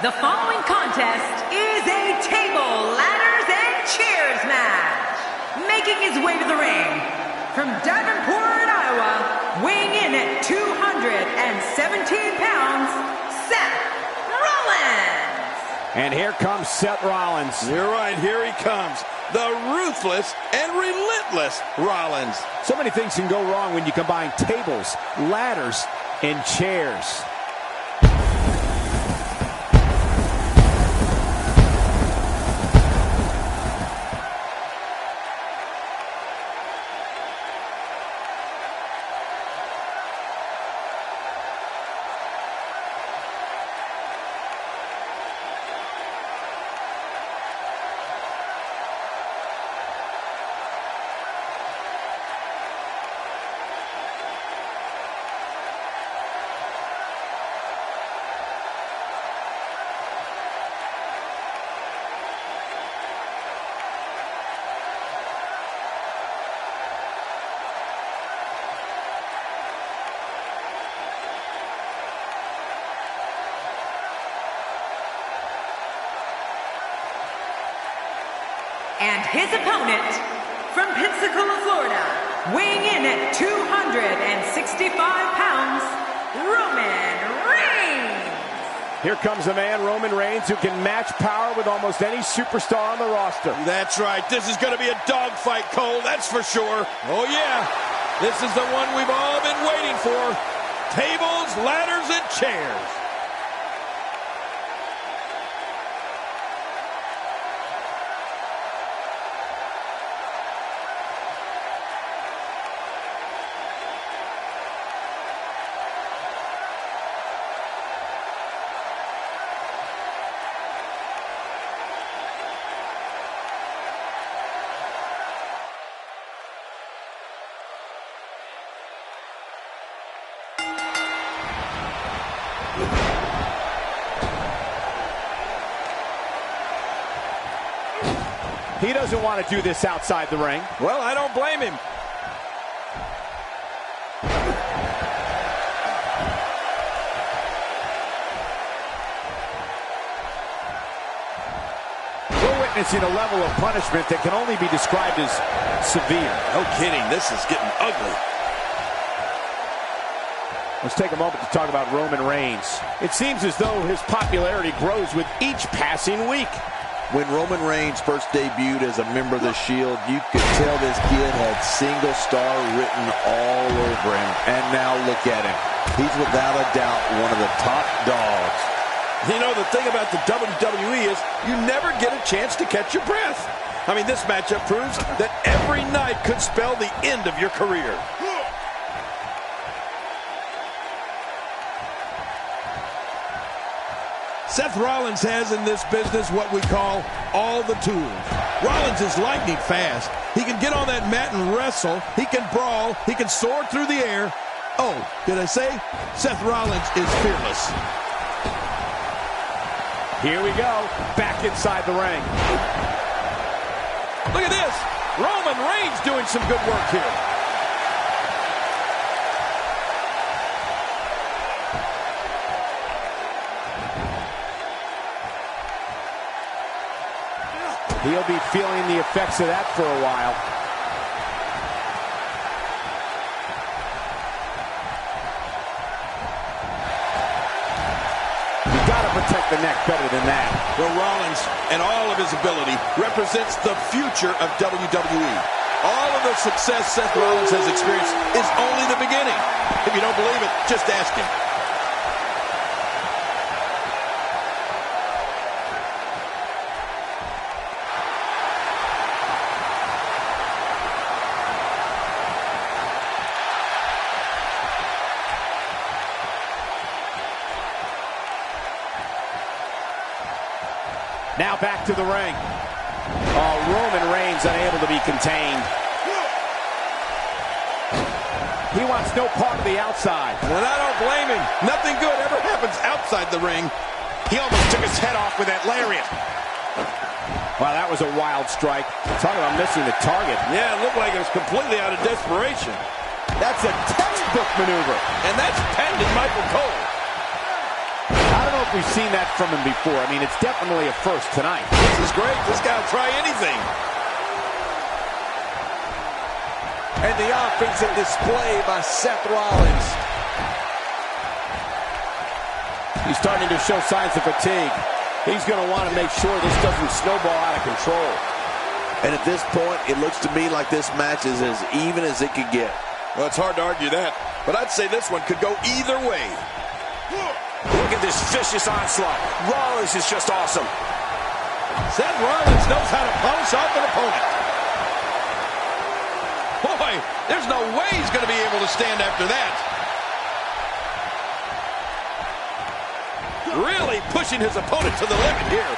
The following contest is a table, ladders, and chairs match. Making his way to the ring, from Davenport, Iowa, weighing in at 217 pounds, Seth Rollins. And here comes Seth Rollins. You're right, here he comes. The ruthless and relentless Rollins. So many things can go wrong when you combine tables, ladders, and chairs. And his opponent, from Pensacola, Florida, weighing in at 265 pounds, Roman Reigns. Here comes a man, Roman Reigns, who can match power with almost any superstar on the roster. That's right. This is going to be a dogfight, Cole. That's for sure. Oh, yeah. This is the one we've all been waiting for. Tables, ladders, and chairs. He doesn't want to do this outside the ring. Well, I don't blame him. We're witnessing a level of punishment that can only be described as severe. No kidding. This is getting ugly. Let's take a moment to talk about Roman Reigns. It seems as though his popularity grows with each passing week. When Roman Reigns first debuted as a member of the Shield, you could tell this kid had single star written all over him. And now look at him. He's without a doubt one of the top dogs. You know, the thing about the WWE is you never get a chance to catch your breath. I mean, this matchup proves that every night could spell the end of your career. Seth Rollins has in this business what we call all the tools. Rollins is lightning fast. He can get on that mat and wrestle. He can brawl. He can soar through the air. Oh, did I say? Seth Rollins is fearless. Here we go, back inside the ring. Look at this. Roman Reigns doing some good work here. He'll be feeling the effects of that for a while. You gotta protect the neck better than that. Well, Rollins and all of his ability represents the future of WWE. All of the success Seth Rollins has experienced is only the beginning. If you don't believe it, just ask him. Now back to the ring. Oh, Roman Reigns unable to be contained. He wants no part of the outside. And I don't blame him. Nothing good ever happens outside the ring. He almost took his head off with that lariat. Wow, that was a wild strike. Talk about missing the target. Yeah, it looked like it was completely out of desperation. That's a textbook maneuver. And that's patented Michael Cole. I don't know if we've seen that from him before. I mean, it's definitely a first tonight. This is great. This guy will try anything. And the offensive display by Seth Rollins. He's starting to show signs of fatigue. He's going to want to make sure this doesn't snowball out of control. And at this point, it looks to me like this match is as even as it could get. Well, it's hard to argue that, but I'd say this one could go either way. Look at this vicious onslaught. Rollins is just awesome. Seth Rollins knows how to polish off an opponent. Boy, there's no way he's going to be able to stand after that. Really pushing his opponent to the limit here.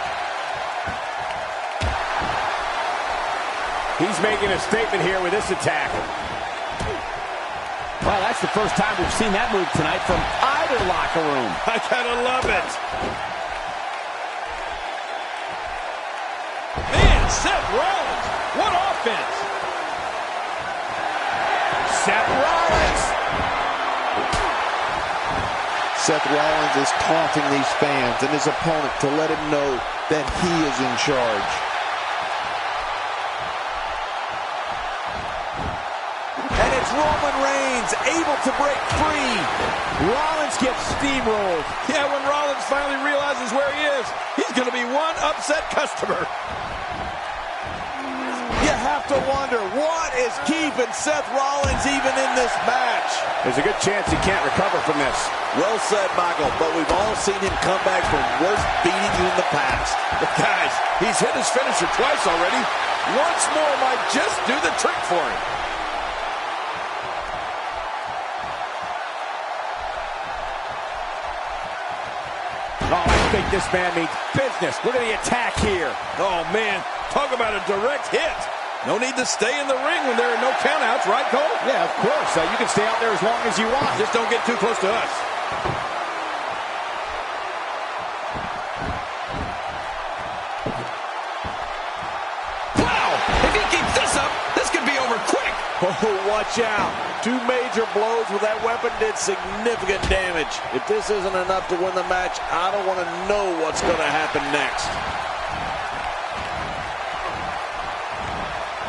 He's making a statement here with this attack. Well, that's the first time we've seen that move tonight from either locker room. I gotta love it. Man, Seth Rollins, what offense. Seth Rollins. Seth Rollins is taunting these fans and his opponent to let him know that he is in charge. And it's Roman Reigns able to break free. Rollins gets steamrolled. Yeah, when Rollins finally realizes where he is, he's going to be one upset customer. You have to wonder, what is keeping Seth Rollins even in this match? There's a good chance he can't recover from this. Well said, Michael, but we've all seen him come back from worse beatings in the past. But guys, he's hit his finisher twice already. Once more might just do the trick for him. Oh, I think this man means business. Look at the attack here. Oh, man, talk about a direct hit. No need to stay in the ring when there are no countouts, right, Cole? Yeah, of course. You can stay out there as long as you want. Just don't get too close to us. Wow! If he keeps this up, this could be over quick. Oh, watch out. Two major blows with that weapon did significant damage. If this isn't enough to win the match, I don't want to know what's going to happen next.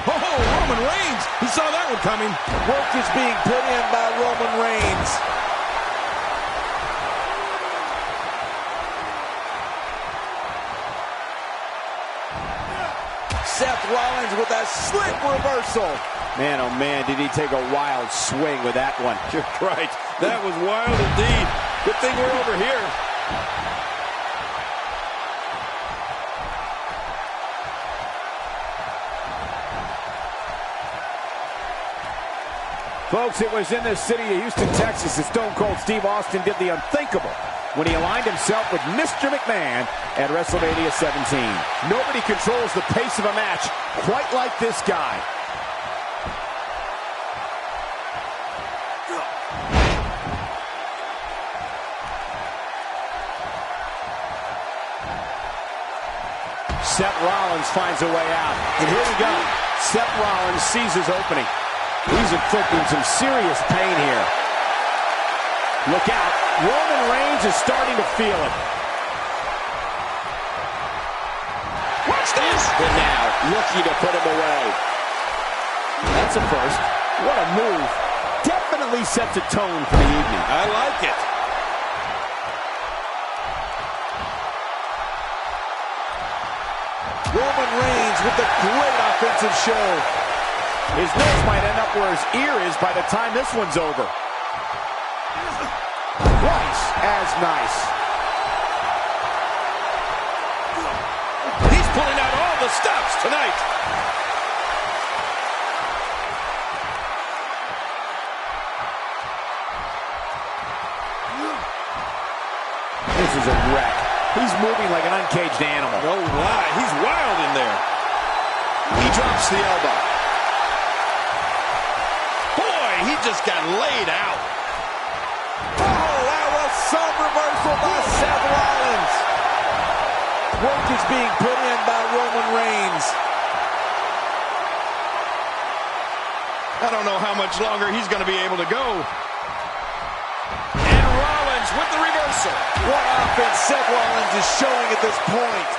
Oh, Roman Reigns. He saw that one coming. Work is being put in by Roman Reigns. Seth Rollins with a slick reversal. Man, oh man, did he take a wild swing with that one. You're right. That was wild indeed. Good thing we're over here. Folks, it was in the city of Houston, Texas that Stone Cold Steve Austin did the unthinkable when he aligned himself with Mr. McMahon at WrestleMania 17. Nobody controls the pace of a match quite like this guy. Seth Rollins finds a way out. And here we go. Seth Rollins sees his opening. He's inflicting some serious pain here. Look out. Roman Reigns is starting to feel it. Watch this. And now, looking to put him away. That's a first. What a move. Definitely sets a tone for the evening. I like it. Roman Reigns with a great offensive show. His nose might end up where his ear is by the time this one's over. Twice as nice. He's pulling out all the stops tonight. This is a wreck. He's moving like an uncaged animal. No lie, he's wild in there. He drops the elbow. Boy, he just got laid out. Oh, that was some reversal by Seth Rollins. Work is being put in by Roman Reigns. I don't know how much longer he's going to be able to go. And Rollins with the reversal. reversal. What offense Seth Rollins is showing at this point.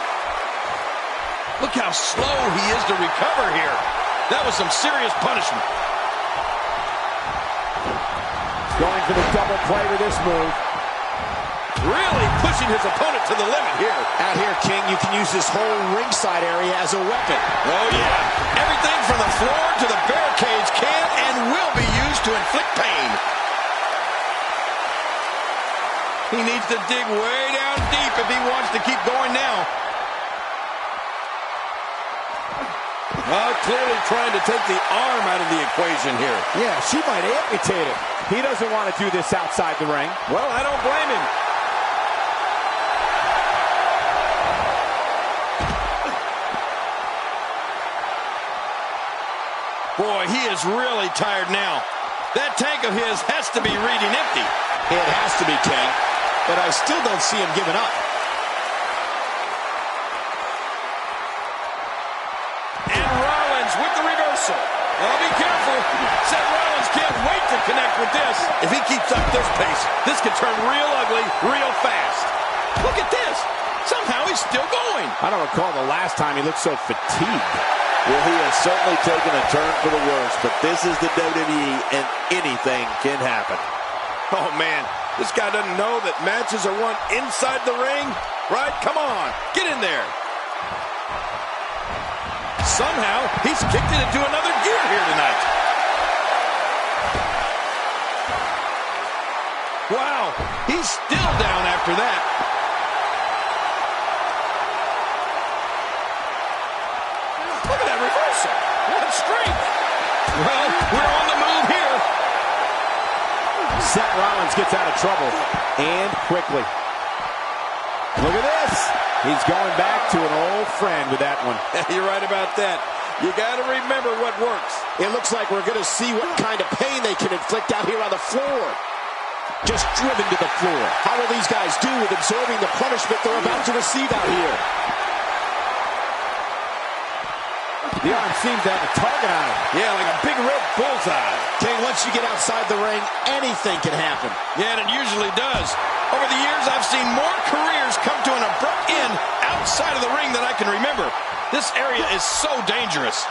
Look how slow he is to recover here. That was some serious punishment. Going for the double play with this move. Really pushing his opponent to the limit here. Out here, King, you can use this whole ringside area as a weapon. Oh, yeah. Everything from the floor to the barricades can and will be used to inflict pain. He needs to dig way down deep if he wants to keep going now. Well, clearly trying to take the arm out of the equation here. Yeah, she might amputate it. He doesn't want to do this outside the ring. Well, I don't blame him. Boy, he is really tired now. That tank of his has to be reading empty. It has to be, King. But I still don't see him giving up. And Rollins with the reversal. Oh, be careful. Seth Rollins can't wait to connect with this. If he keeps up this pace, this could turn real ugly real fast. Look at this. Somehow he's still going. I don't recall the last time he looked so fatigued. Well, he has certainly taken a turn for the worse, but this is the WWE, and anything can happen. Oh, man. This guy doesn't know that matches are won inside the ring, right? Come on. Get in there. Somehow, he's kicked it into another gear here tonight. Wow. He's still down after that. Look at that reversal. What strength. Well, we're on the move here. Seth Rollins gets out of trouble, and quickly. Look at this. He's going back to an old friend with that one. You're right about that. You got to remember what works. It looks like we're going to see what kind of pain they can inflict out here on the floor. Just driven to the floor. How will these guys do with absorbing the punishment they're about to receive out here? The arm seems to have a target on it. Yeah, like a big red bullseye. King, once you get outside the ring, anything can happen. Yeah, and it usually does. Over the years, I've seen more careers come to an abrupt end outside of the ring than I can remember. This area is so dangerous.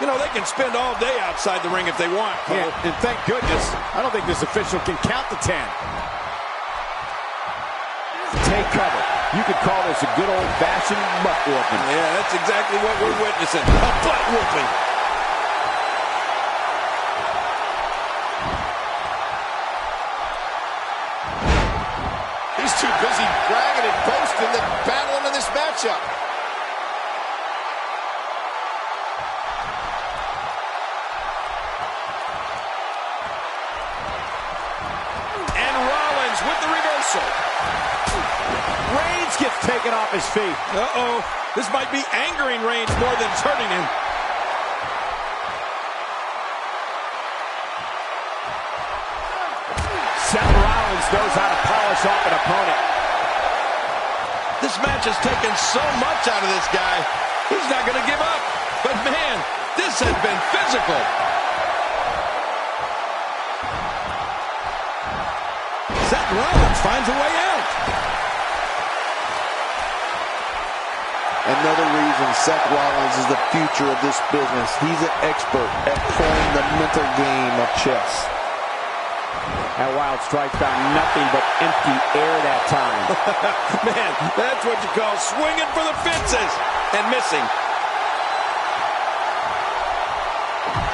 You know, they can spend all day outside the ring if they want, Cole. Yeah, and thank goodness, I don't think this official can count to 10. Take cover. You could call this a good old-fashioned butt whooping. Yeah, that's exactly what we're witnessing. A butt whooping. He's too busy bragging and boasting than battling in this matchup. And Rollins with the reversal. Reigns gets taken off his feet. Uh-oh. This might be angering Reigns more than it's hurting him. Seth Rollins knows how to polish off an opponent. This match has taken so much out of this guy. He's not going to give up. But, man, this has been physical. Seth Rollins finds a way out. Another reason Seth Rollins is the future of this business. He's an expert at playing the mental game of chess. That wild strike found nothing but empty air that time. Man, that's what you call swinging for the fences and missing.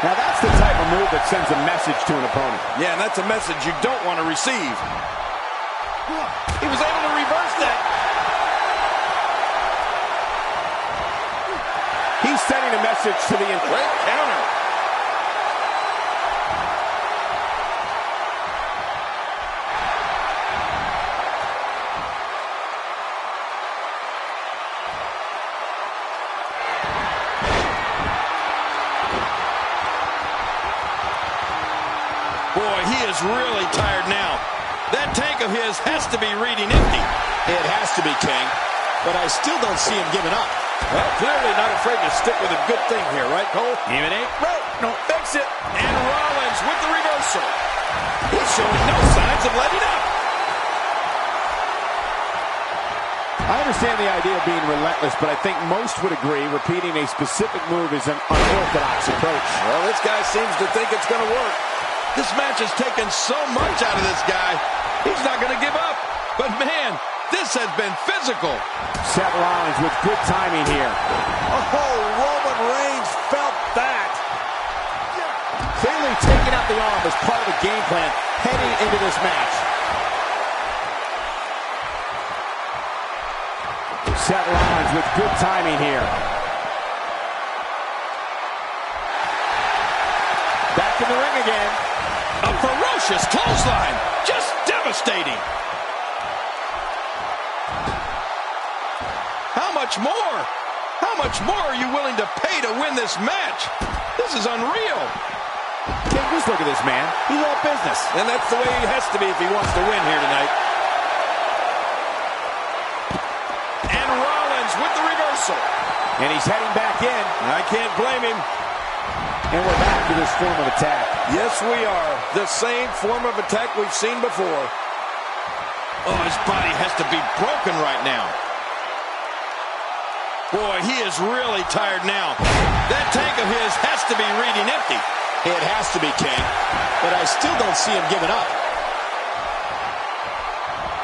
Now that's the type of move that sends a message to an opponent. Yeah, and that's a message you don't want to receive. He was able to reverse that. He's sending a message to the Great counter. Boy, he is really tired now. That tank of his has to be reading empty. It has to be, King. But I still don't see him giving up. Well, clearly not afraid to stick with a good thing here, right, Cole? Even ain't broke. No, fix it. And Rollins with the reversal. He's showing no signs of letting up. I understand the idea of being relentless, but I think most would agree repeating a specific move is an unorthodox approach. Well, this guy seems to think it's going to work. This match has taken so much out of this guy. He's not going to give up. But, man, this has been physical. Seth Rollins with good timing here. Oh, Roman Reigns felt that. Clearly taking out the arm was part of the game plan heading into this match. Seth Rollins with good timing here. Back in the ring again. A ferocious clothesline. Just devastating. How much more? How much more are you willing to pay to win this match? This is unreal. King, just look at this man. He's all business. And that's the way he has to be if he wants to win here tonight. And Rollins with the reversal. And he's heading back in. I can't blame him. And we're back to this form of attack. Yes, we are. The same form of attack we've seen before. Oh, his body has to be broken right now. Boy, he is really tired now. That tank of his has to be reading empty. It has to be, King. But I still don't see him giving up.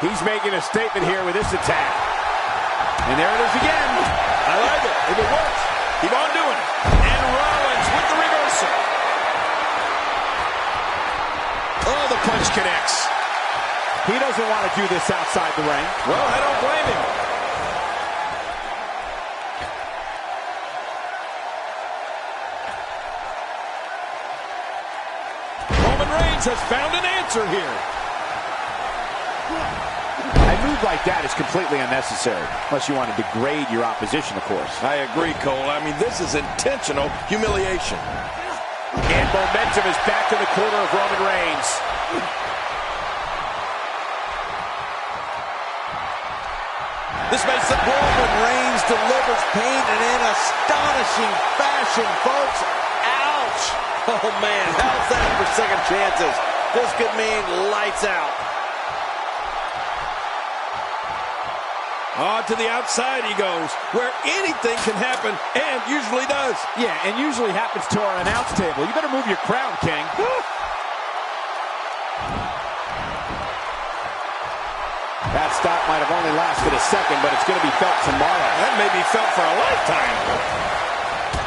He's making a statement here with this attack. And there it is again. I like it. If it works, keep on doing it. And Rollins with the reversal. Oh, the punch connects. He doesn't want to do this outside the ring. Well, I don't blame him. Roman Reigns has found an answer here. A move like that is completely unnecessary, unless you want to degrade your opposition, of course. I agree, Cole. I mean, this is intentional humiliation. And momentum is back in the corner of Roman Reigns. This makes the Roman Reigns delivers pain in an astonishing fashion, folks. Ouch! Oh, man, how's that for second chances? This could mean lights out. Oh, to the outside he goes, where anything can happen, and usually does. Yeah, and usually happens to our announce table. You better move your crown, King. That stop might have only lasted a second, but it's going to be felt tomorrow. That may be felt for a lifetime.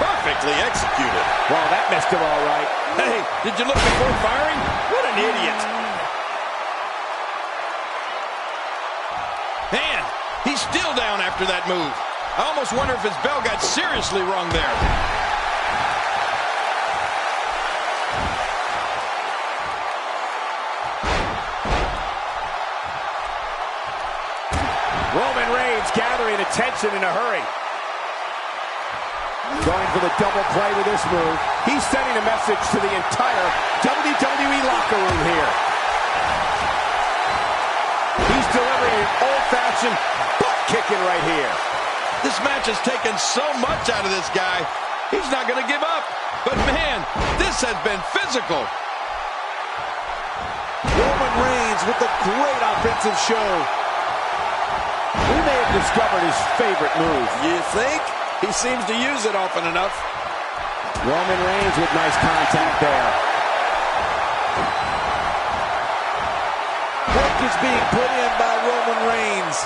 Perfectly executed. Well, that missed him all right. Hey, did you look before firing? What an idiot. Man, he's still down after that move. I almost wonder if his bell got seriously wrong there. Roman Reigns gathering attention in a hurry. Going for the double play with this move. He's sending a message to the entire WWE locker room here. He's delivering an old-fashioned butt kicking right here. This match has taken so much out of this guy. He's not going to give up. But man, this has been physical. Roman Reigns with a great offensive show. We may have discovered his favorite move. You think? He seems to use it often enough. Roman Reigns with nice contact there. Work is being put in by Roman Reigns.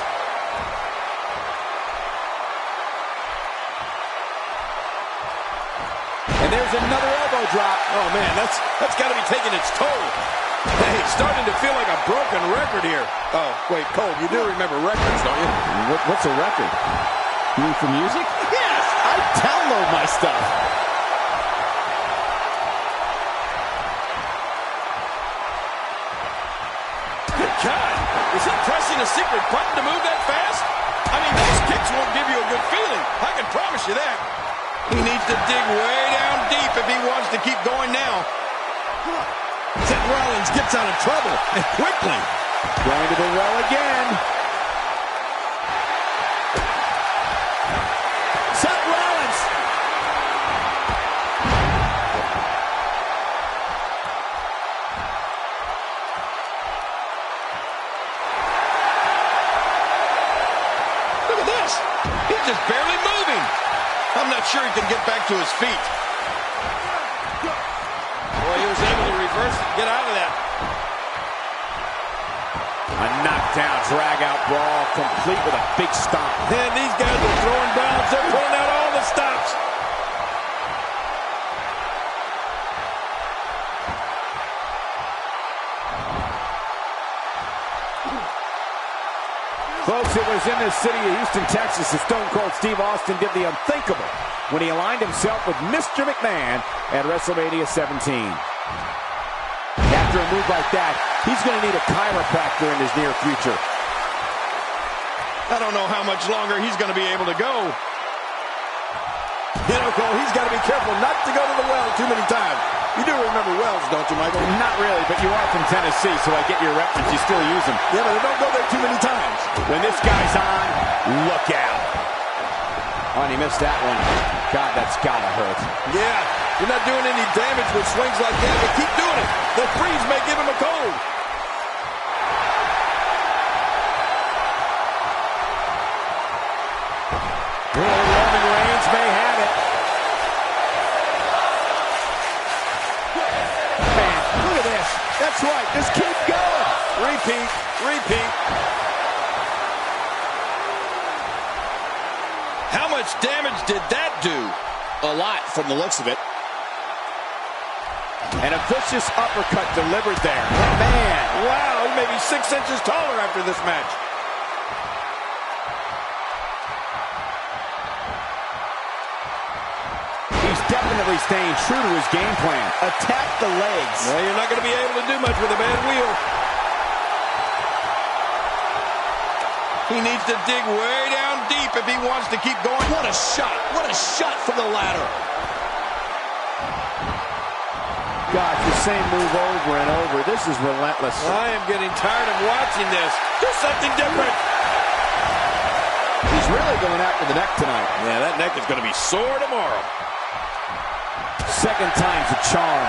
And there's another elbow drop. Oh man, that's got to be taking its toll. Hey, starting to feel like a broken record here. Oh, wait, Cole, you do remember records, don't you? What's a record? You mean for music? Yes! I download my stuff. Good God! Is he pressing a secret button to move that fast? I mean, those kicks won't give you a good feeling. I can promise you that. He needs to dig way down deep if he wants to keep going now. Seth Rollins gets out of trouble, and quickly. Going to the well again. Seth Rollins. just barely moving. I'm not sure he can get back to his feet. Boy, he was able to reverse it and get out of that. A knockdown, drag-out brawl, complete with a big stomp. And these guys are throwing bombs. They're pulling out all the stops. Folks, it was in the city of Houston, Texas, that Stone Cold Steve Austin did the unthinkable when he aligned himself with Mr. McMahon at WrestleMania 17. After a move like that, he's going to need a chiropractor in his near future. I don't know how much longer he's going to be able to go. You know, Cole, he's got to be careful not to go to the well too many times. You do remember wells, don't you, Michael? Not really, but you are from Tennessee, so I get your reference. You still use them. Yeah, but don't go there too many times. When this guy's on, look out. Oh, and he missed that one. God, that's got to hurt. Yeah, you're not doing any damage with swings like that, but keep doing it. The freeze may give him a cold. Roman Reigns may have it. Man, look at this. That's right. Just keep going. Repeat, repeat. How much damage did that do? A lot from the looks of it. And a vicious uppercut delivered there. Man. Wow, he may be 6 inches taller after this match. He's definitely staying true to his game plan. Attack the legs. Well, you're not going to be able to do much with a bad wheel. He needs to dig way down deep if he wants to keep going. What a shot. What a shot from the ladder. God, the same move over and over. This is relentless. I am getting tired of watching this. Do something different. He's really going after the neck tonight. Yeah, that neck is going to be sore tomorrow. Second time's a charm.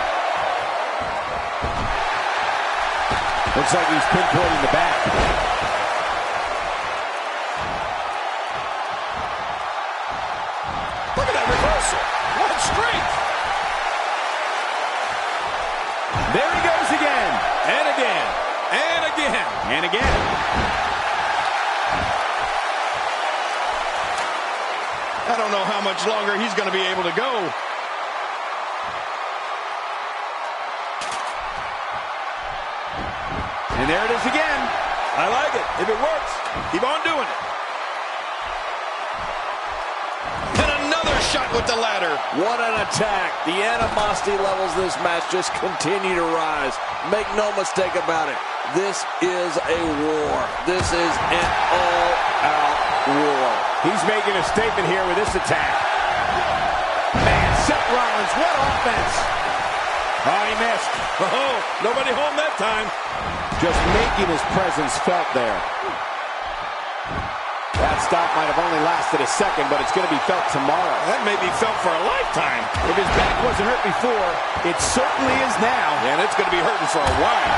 Looks like he's pinpointing the back. Look at that reversal. What strength. There he goes again. And again. And again. And again. I don't know how much longer he's going to be able to go. And there it is again. I like it. If it works, keep on doing it. And another shot with the ladder. What an attack. The animosity levels this match just continue to rise. Make no mistake about it. This is a war. This is an all-out war. He's making a statement here with this attack. Man, Seth Rollins, what offense. Oh, he missed. Oh, nobody home that time. Just making his presence felt there. That stop might have only lasted a second, but it's going to be felt tomorrow. That may be felt for a lifetime. If his back wasn't hurt before, it certainly is now. And it's going to be hurting for a while.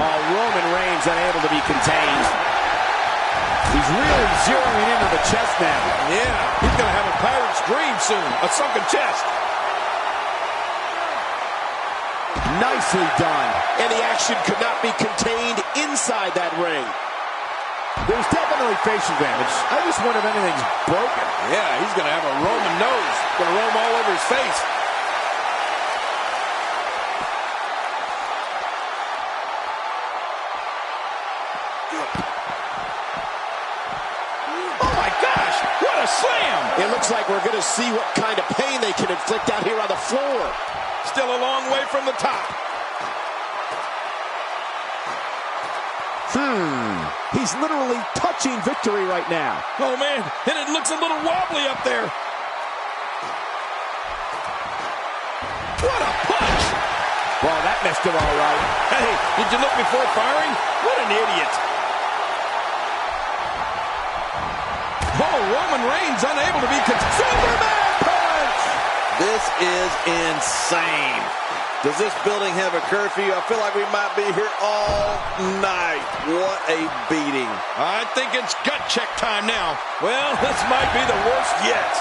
Oh, Roman Reigns unable to be contained. He's really zeroing in on the chest now. Yeah, he's going to have a pirate's dream soon. A sunken chest. Nicely done. And the action could not be contained inside that ring. There's definitely facial damage. I just wonder if anything's broken. Yeah, he's going to have a Roman nose. Going to roam all over his face. Oh my gosh, what a slam! It looks like we're going to see what kind of pain they can inflict out here on the floor. Still a long way from the top. He's literally touching victory right now. Oh man, and it looks a little wobbly up there. What a punch! Well, that missed him all right. Hey, did you look before firing? What an idiot. Oh, Roman Reigns unable to be Superman punch! This is insane. Does this building have a curfew? I feel like we might be here all night. What a beating. I think it's gut check time now. Well, this might be the worst yet.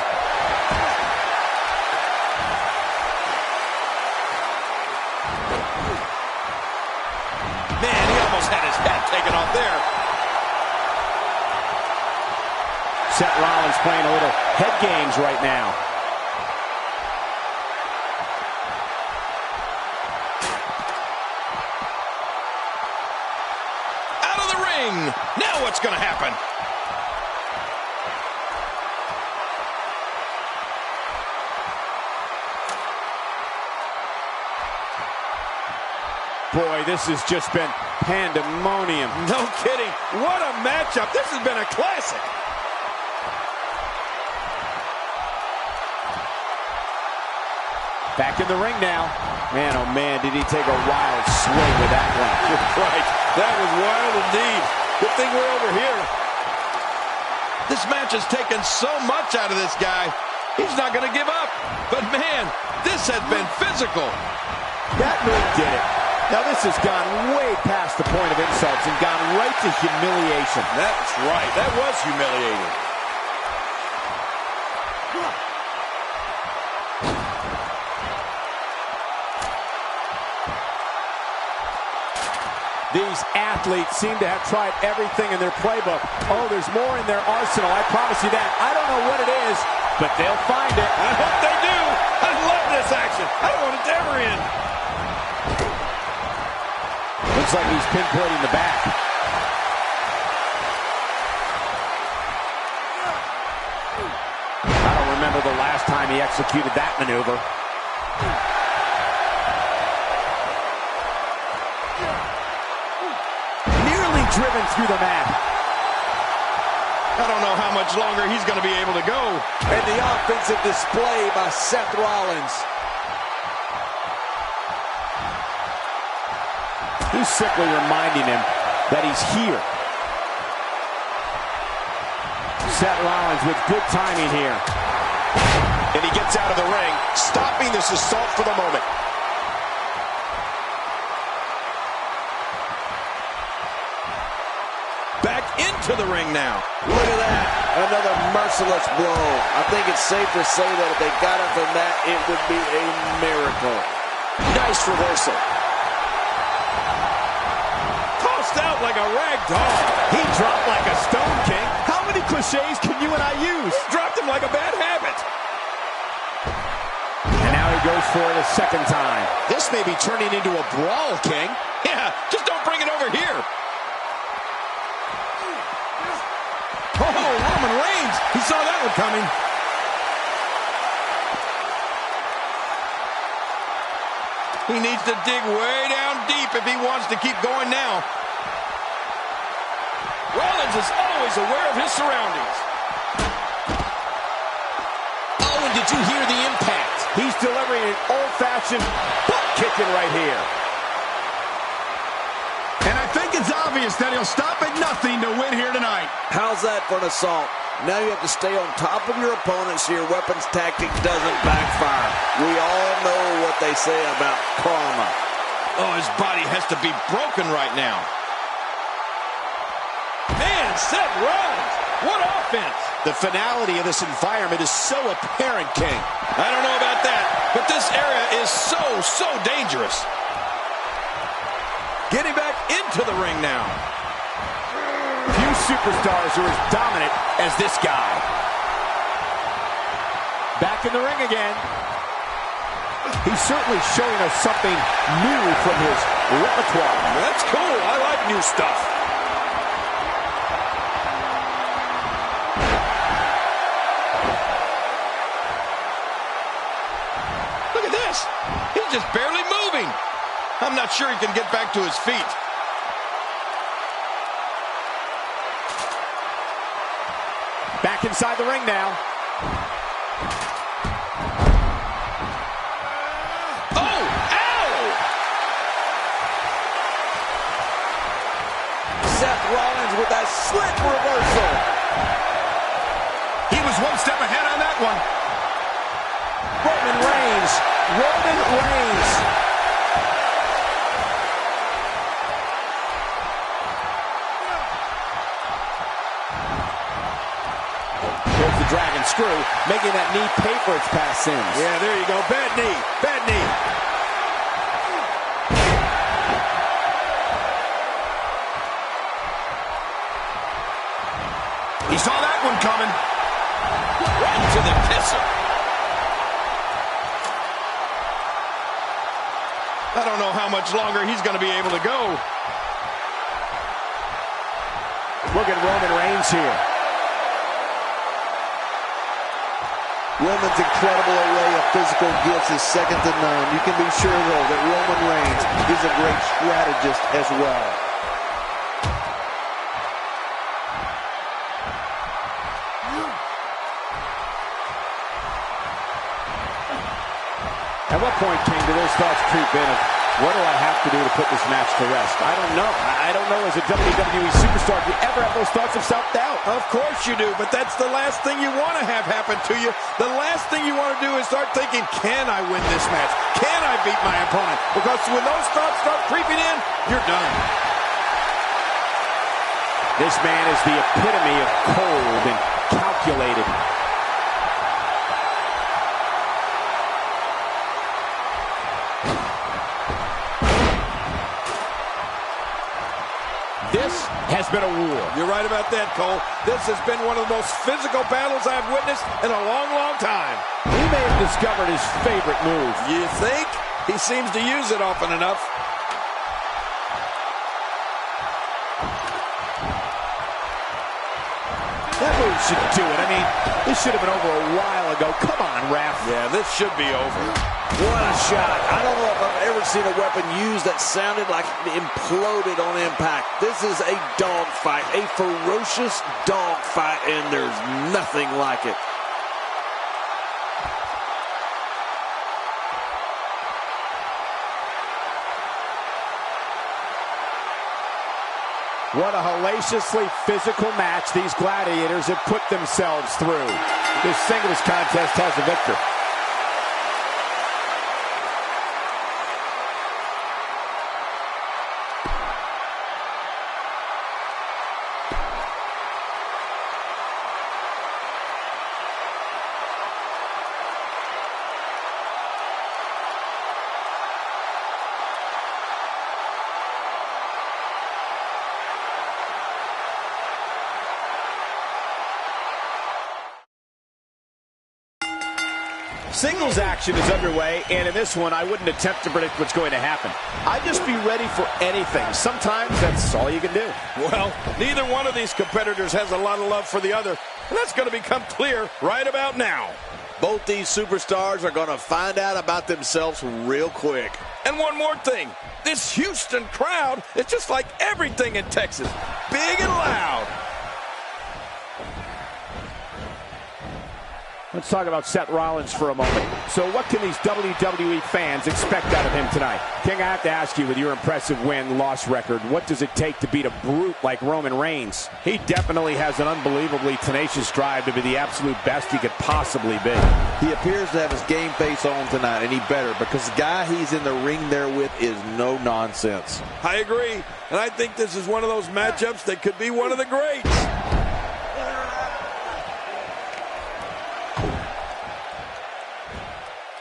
Man, he almost had his head taken off there. Seth Rollins playing a little head games right now. Now what's going to happen? Boy, this has just been pandemonium. No kidding. What a matchup. This has been a classic. Back in the ring now. Man, oh man, did he take a wild swing with that one. Right. That was wild indeed. Good thing we're over here. This match has taken so much out of this guy. He's not going to give up. But man, this has been physical. That move did it. Now this has gone way past the point of insults and gone right to humiliation. That's right. That was humiliating. These athletes seem to have tried everything in their playbook. Oh, there's more in their arsenal, I promise you that. I don't know what it is, but they'll find it. I hope they do. I love this action. I don't want it to ever end. Looks like he's pinpointing the back. I don't remember the last time he executed that maneuver. Driven through the mat. I don't know how much longer he's going to be able to go. And the offensive display by Seth Rollins. He's simply reminding him that he's here. Seth Rollins with good timing here. And he gets out of the ring, stopping this assault for the moment. Back into the ring now. Look at that. Another merciless blow. I think it's safe to say that if they got him from that, it would be a miracle. Nice reversal. Tossed out like a rag doll. He dropped like a stone, King. How many cliches can you and I use? Dropped him like a bad habit. And now he goes for it a second time. This may be turning into a brawl, King. Yeah, just don't bring it over here. Oh, Roman Reigns. He saw that one coming. He needs to dig way down deep if he wants to keep going now. Rollins is always aware of his surroundings. Oh, and did you hear the impact? He's delivering an old-fashioned butt kicking right here. And I think it's obvious that he'll stop at nothing to win here tonight. How's that for an assault? Now you have to stay on top of your opponent so your weapons tactic doesn't backfire. We all know what they say about karma. Oh, his body has to be broken right now. Man, Seth Rollins, what offense. The finality of this environment is so apparent, King. I don't know about that, but this area is so dangerous. Getting back into the ring now. Few superstars are as dominant as this guy. Back in the ring again. He's certainly showing us something new from his repertoire. That's cool. I like new stuff. Look at this. He's just barely moving. I'm not sure he can get back to his feet. Back inside the ring now. Oh, ow! Seth Rollins with that slick reversal. He was one step ahead on that one. Roman Reigns. screw, making that knee pay for its past sins. Yeah, there you go. Bad knee. Bad knee. He saw that one coming. Right to the kisser. I don't know how much longer he's going to be able to go. Look at Roman Reigns here. Roman's incredible array of physical gifts is second to none. You can be sure, though, that Roman Reigns is a great strategist as well. At what point came to those thoughts creep in of, what do I have to do to put this match to rest? I don't know. I don't know as a WWE superstar if you ever have those thoughts of self-doubt. Of course you do, but that's the last thing you want to have happen to you. The last thing you want to do is start thinking, can I win this match? Can I beat my opponent? Because when those thoughts start creeping in, you're done. This man is the epitome of cold and calculated. This has been a war. You're right about that, Cole. This has been one of the most physical battles I've witnessed in a long, long time. He may have discovered his favorite move. You think? He seems to use it often enough. That move should do it. I mean, this should have been over a while ago. Come on, ref. Yeah, this should be over. What a shot. I don't know if I've ever seen a weapon used that sounded like it imploded on impact. This is a dogfight, a ferocious dogfight, and there's nothing like it. What a hellaciously physical match these gladiators have put themselves through. This singles contest has a victor. Singles action is underway, and in this one, I wouldn't attempt to predict what's going to happen. I'd just be ready for anything. Sometimes that's all you can do. Well, neither one of these competitors has a lot of love for the other, and that's going to become clear right about now. Both these superstars are going to find out about themselves real quick. And one more thing, this Houston crowd is just like everything in Texas, big and loud. Let's talk about Seth Rollins for a moment. So what can these WWE fans expect out of him tonight? King, I have to ask you, with your impressive win-loss record, what does it take to beat a brute like Roman Reigns? He definitely has an unbelievably tenacious drive to be the absolute best he could possibly be. He appears to have his game face on tonight, and he better, because the guy he's in the ring there with is no nonsense. I agree, and I think this is one of those matchups that could be one of the greats.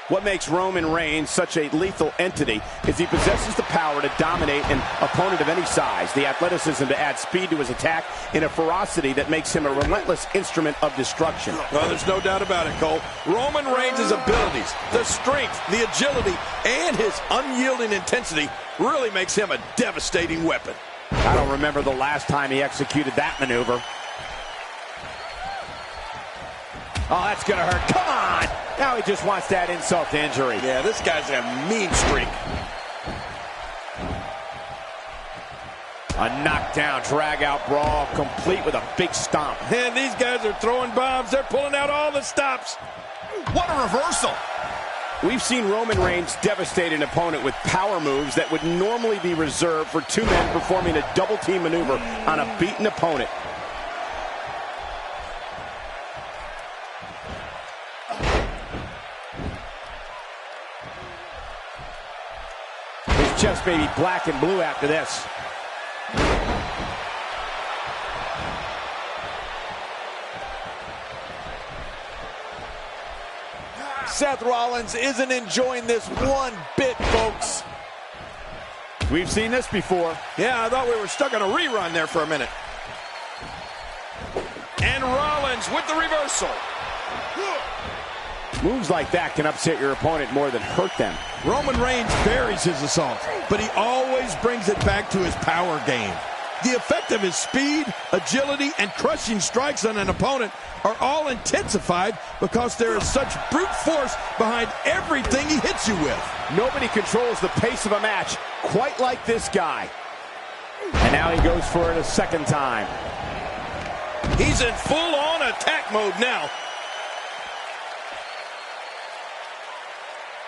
What makes Roman Reigns such a lethal entity is he possesses the power to dominate an opponent of any size, the athleticism to add speed to his attack, and a ferocity that makes him a relentless instrument of destruction. Well, there's no doubt about it, Cole. Roman Reigns' abilities, the strength, the agility, and his unyielding intensity really makes him a devastating weapon. I don't remember the last time he executed that maneuver. Oh, that's going to hurt. Come on! Now he just wants that insult to injury. Yeah, this guy's a mean streak. A knockdown, drag-out brawl, complete with a big stomp. Man, these guys are throwing bombs. They're pulling out all the stops. What a reversal. We've seen Roman Reigns devastate an opponent with power moves that would normally be reserved for two men performing a double-team maneuver on a beaten opponent. His chest may be black and blue after this. Seth Rollins isn't enjoying this one bit, folks. We've seen this before. Yeah, I thought we were stuck on a rerun there for a minute. And Rollins with the reversal. Moves like that can upset your opponent more than hurt them. Roman Reigns varies his assault, but he always brings it back to his power game. The effect of his speed, agility, and crushing strikes on an opponent are all intensified because there is such brute force behind everything he hits you with. Nobody controls the pace of a match quite like this guy. And now he goes for it a second time. He's in full-on attack mode now.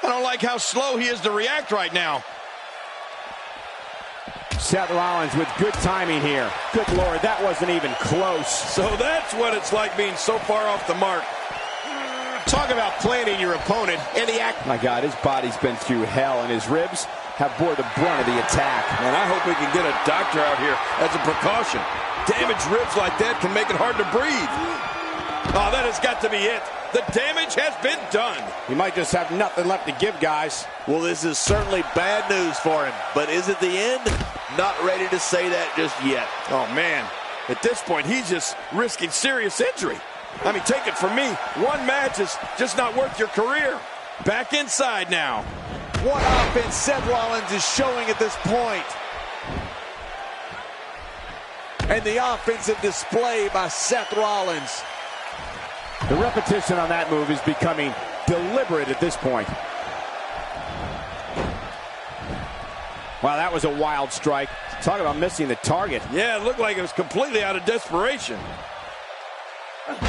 I don't like how slow he is to react right now. Seth Rollins with good timing here. Good Lord, that wasn't even close. So that's what it's like being so far off the mark. Talk about planning your opponent and the act. My God, his body's been through hell, and his ribs have bore the brunt of the attack. And I hope we can get a doctor out here as a precaution. Damaged ribs like that can make it hard to breathe. Oh, that has got to be it. The damage has been done. He might just have nothing left to give, guys. Well, this is certainly bad news for him. But is it the end? Not ready to say that just yet. Oh, man. At this point, he's just risking serious injury. I mean, take it from me. One match is just not worth your career. Back inside now. What offense Seth Rollins is showing at this point. And the offensive display by Seth Rollins. The repetition on that move is becoming deliberate at this point. Wow, that was a wild strike. Talk about missing the target. Yeah, it looked like it was completely out of desperation.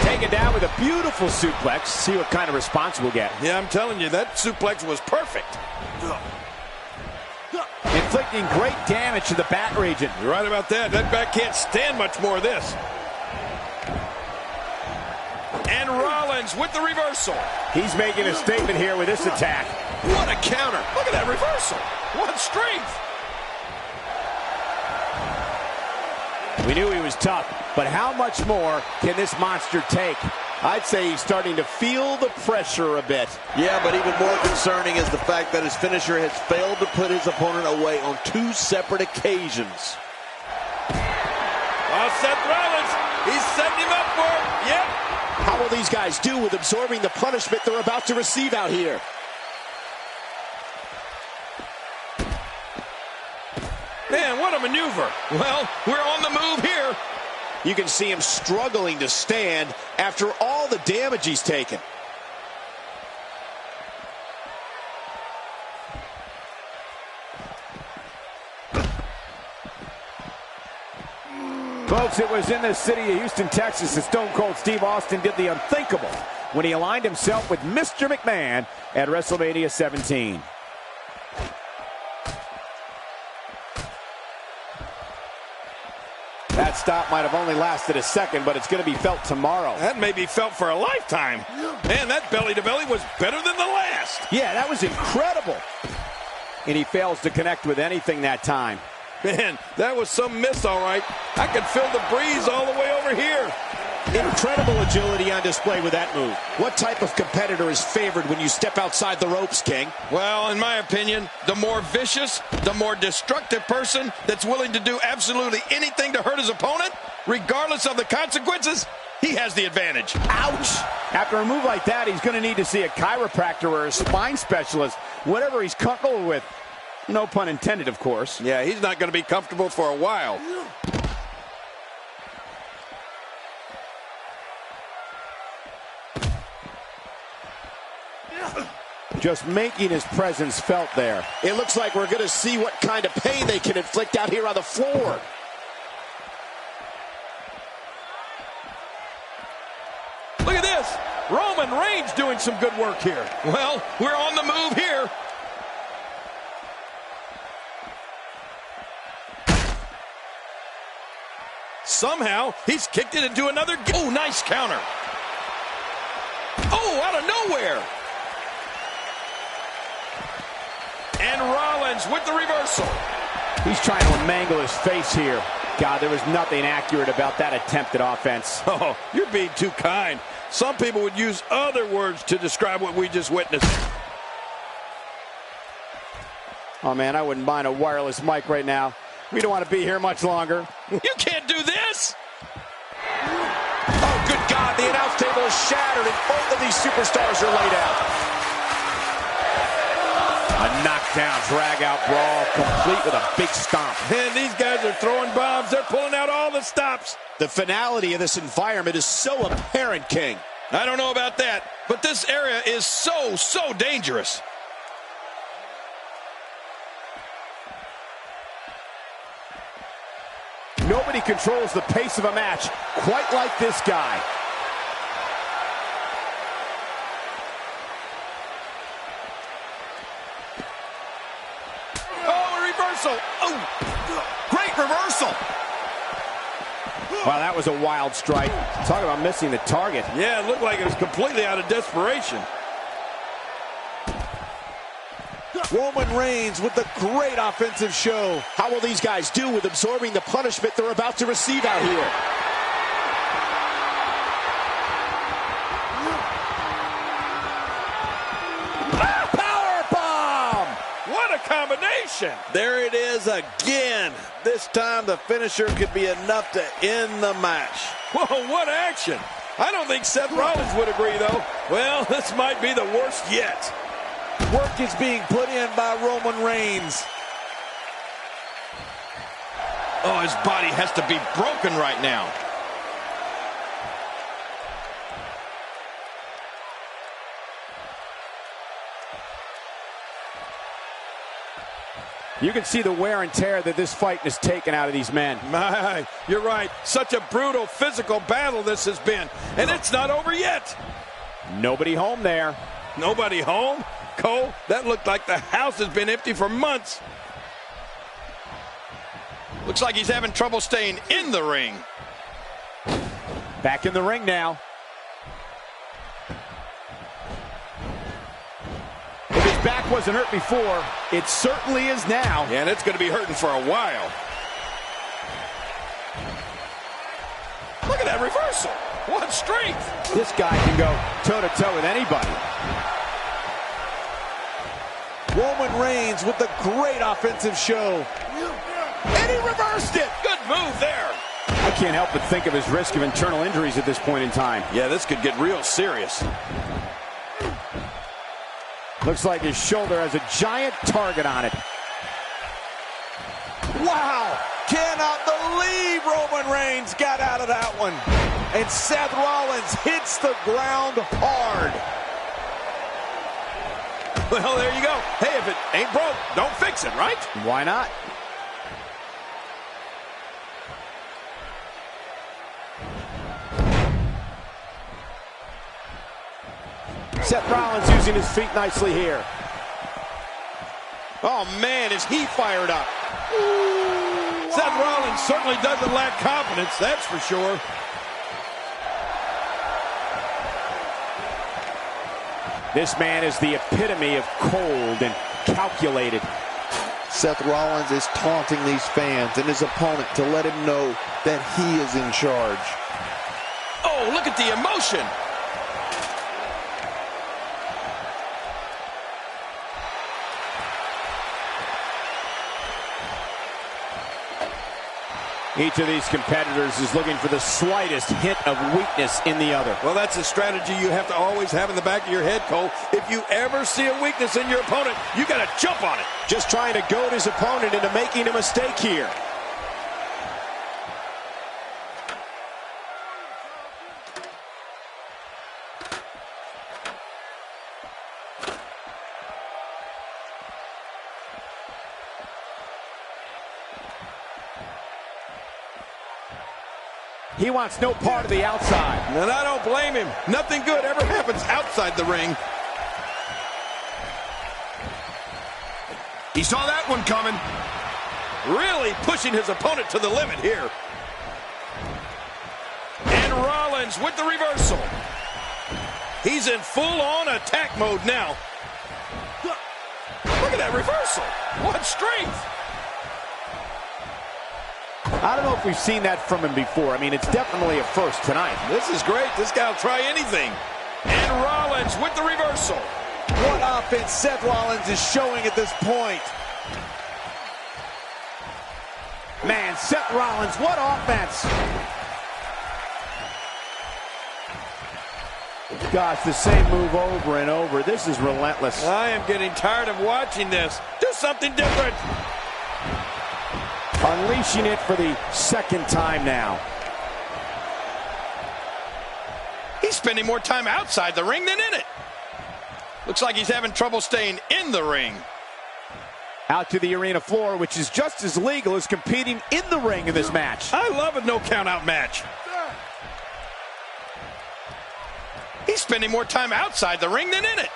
Taken down with a beautiful suplex. See what kind of response we'll get. Yeah, I'm telling you, that suplex was perfect. Inflicting great damage to the back region. You're right about that. That back can't stand much more of this. And Rollins with the reversal. He's making a statement here with this attack. What a counter. Look at that reversal. What strength. We knew he was tough, but how much more can this monster take? I'd say he's starting to feel the pressure a bit. Yeah, but even more concerning is the fact that his finisher has failed to put his opponent away on 2 separate occasions. Oh, Seth Rollins, he's setting him up for it. Yep. How will these guys do with absorbing the punishment they're about to receive out here? Man, what a maneuver. Well, we're on the move here. You can see him struggling to stand after all the damage he's taken. Folks, it was in the city of Houston, Texas that Stone Cold Steve Austin did the unthinkable when he aligned himself with Mr. McMahon at WrestleMania 17. That stop might have only lasted a second, but it's going to be felt tomorrow. That may be felt for a lifetime. Man, that belly-to-belly was better than the last. Yeah, that was incredible. And he fails to connect with anything that time. Man, that was some miss, all right. I could feel the breeze all the way over here. Incredible agility on display with that move. What type of competitor is favored when you step outside the ropes, King? Well, in my opinion, the more vicious, the more destructive person that's willing to do absolutely anything to hurt his opponent, regardless of the consequences, he has the advantage. Ouch! After a move like that, he's going to need to see a chiropractor or a spine specialist, whatever he's comfortable with. No pun intended, of course. Yeah, he's not going to be comfortable for a while. Just making his presence felt there. It looks like we're going to see what kind of pain they can inflict out here on the floor. Look at this. Roman Reigns doing some good work here. Well, we're on the move here. Somehow, he's kicked it into another... Oh, nice counter. Oh, out of nowhere. And Rollins with the reversal. He's trying to mangle his face here. God, there was nothing accurate about that attempt at offense. Oh, you're being too kind. Some people would use other words to describe what we just witnessed. Oh, man, I wouldn't mind a wireless mic right now. We don't want to be here much longer. You can't do this! Oh, good God, the announce table is shattered and both of these superstars are laid out. A knockdown, drag-out brawl, complete with a big stomp. And these guys are throwing bombs. They're pulling out all the stops. The finality of this environment is so apparent, King. I don't know about that, but this area is so dangerous. Nobody controls the pace of a match quite like this guy. Oh, a reversal. Oh, great reversal. Wow, that was a wild strike. Talk about missing the target. Yeah, it looked like it was completely out of desperation. Roman Reigns with a great offensive show. How will these guys do with absorbing the punishment they're about to receive out here? Power bomb! What a combination! There it is again. This time the finisher could be enough to end the match. Whoa, what action! I don't think Seth Rollins would agree, though. Well, this might be the worst yet. Work is being put in by Roman Reigns. Oh, his body has to be broken right now. You can see the wear and tear that this fight has taken out of these men. My, you're right. Such a brutal physical battle this has been. And it's not over yet. Nobody home there. Nobody home? Cole, that looked like the house has been empty for months. Looks like he's having trouble staying in the ring. Back in the ring now. If his back wasn't hurt before, it certainly is now. Yeah, and it's going to be hurting for a while. Look at that reversal. What strength. This guy can go toe-to-toe with anybody. Roman Reigns with a great offensive show. And he reversed it. Good move there. I can't help but think of his risk of internal injuries at this point in time. Yeah, this could get real serious. Looks like his shoulder has a giant target on it. Wow! Cannot believe Roman Reigns got out of that one. And Seth Rollins hits the ground hard. Well, there you go. Hey, if it ain't broke, don't fix it, right? Why not? Seth Rollins using his feet nicely here. Oh, man, is he fired up. Seth Rollins certainly doesn't lack confidence, that's for sure. This man is the epitome of cold and calculated. Seth Rollins is taunting these fans and his opponent to let him know that he is in charge. Oh, look at the emotion. Each of these competitors is looking for the slightest hint of weakness in the other. Well, that's a strategy you have to always have in the back of your head, Cole. If you ever see a weakness in your opponent, you got to jump on it. Just trying to goad his opponent into making a mistake here. He wants no part of the outside. And I don't blame him. Nothing good ever happens outside the ring. He saw that one coming. Really pushing his opponent to the limit here. And Rollins with the reversal. He's in full-on attack mode now. Look at that reversal. What strength. I don't know if we've seen that from him before. I mean, it's definitely a first tonight. This is great. This guy will try anything. And Rollins with the reversal. What offense Seth Rollins is showing at this point. Man, Seth Rollins, what offense. Gosh, the same move over and over. This is relentless. I am getting tired of watching this. Do something different. Unleashing it for the second time now. He's spending more time outside the ring than in it. Looks like he's having trouble staying in the ring. Out to the arena floor, which is just as legal as competing in the ring in this match. I love a no count out match. He's spending more time outside the ring than in it.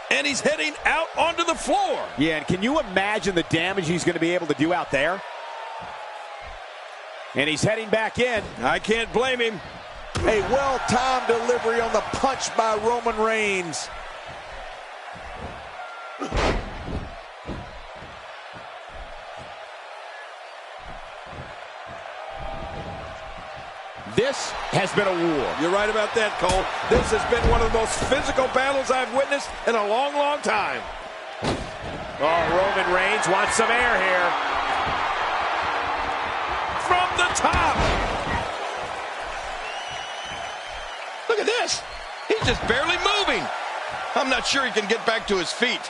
And he's heading out onto the floor. Yeah, and can you imagine the damage he's going to be able to do out there? And he's heading back in. I can't blame him. A well-timed delivery on the punch by Roman Reigns. This has been a war. You're right about that, Cole. This has been one of the most physical battles I've witnessed in a long, long time. Oh, Roman Reigns wants some air here. From the top. Look at this. He's just barely moving. I'm not sure he can get back to his feet.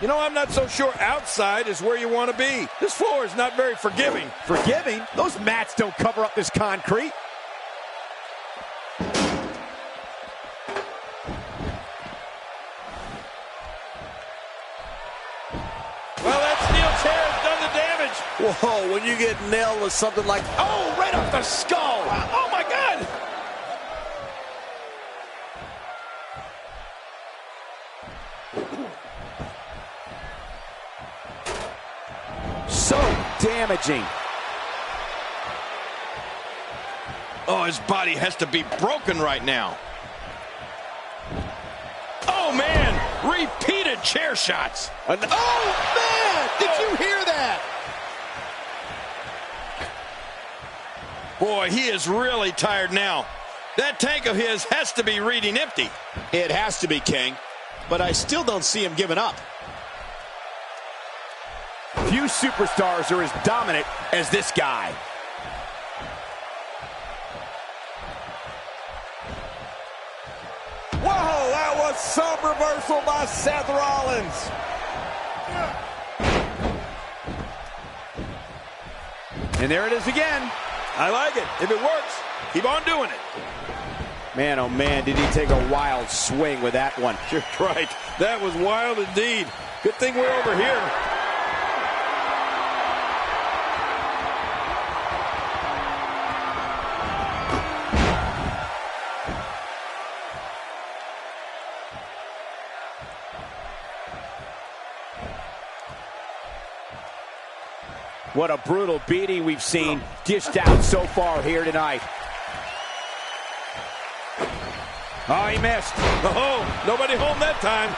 You know, I'm not so sure outside is where you want to be. This floor is not very forgiving. Forgiving? Those mats don't cover up this concrete. Well, that steel chair has done the damage. Whoa, when you get nailed with something like, Oh, right off the skull. Oh, my God. So damaging. Oh, his body has to be broken right now. Oh, man. Repeated chair shots. oh man, did you hear that? Boy, he is really tired now. That tank of his has to be reading empty. It has to be, King. But I still don't see him giving up. Few superstars are as dominant as this guy. Whoa, that was some reversal by Seth Rollins. And there it is again. I like it. If it works, keep on doing it. Man, oh man, did he take a wild swing with that one. You're right. That was wild indeed. Good thing we're over here. What a brutal beating we've seen dished out so far here tonight. Oh, he missed. Oh, nobody home that time.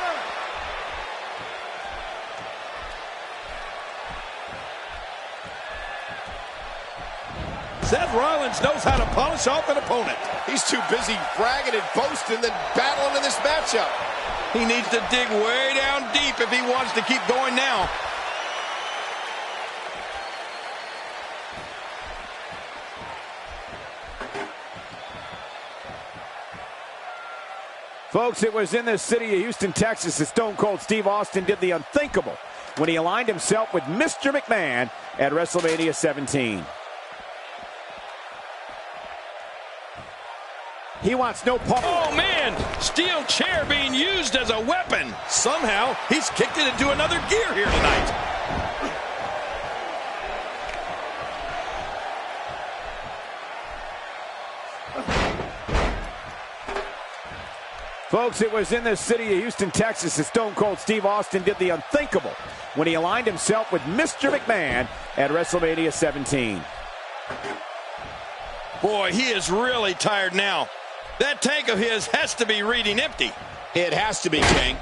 Seth Rollins knows how to polish off an opponent. He's too busy bragging and boasting than battling in this matchup. He needs to dig way down deep if he wants to keep going now. Folks, it was in the city of Houston, Texas that Stone Cold Steve Austin did the unthinkable when he aligned himself with Mr. McMahon at WrestleMania 17. He wants no part. Oh, man! Steel chair being used as a weapon. Somehow, he's kicked it into another gear here tonight. Folks, it was in the city of Houston, Texas that Stone Cold Steve Austin did the unthinkable when he aligned himself with Mr. McMahon at WrestleMania 17. Boy, he is really tired now. That tank of his has to be reading empty. It has to be, King.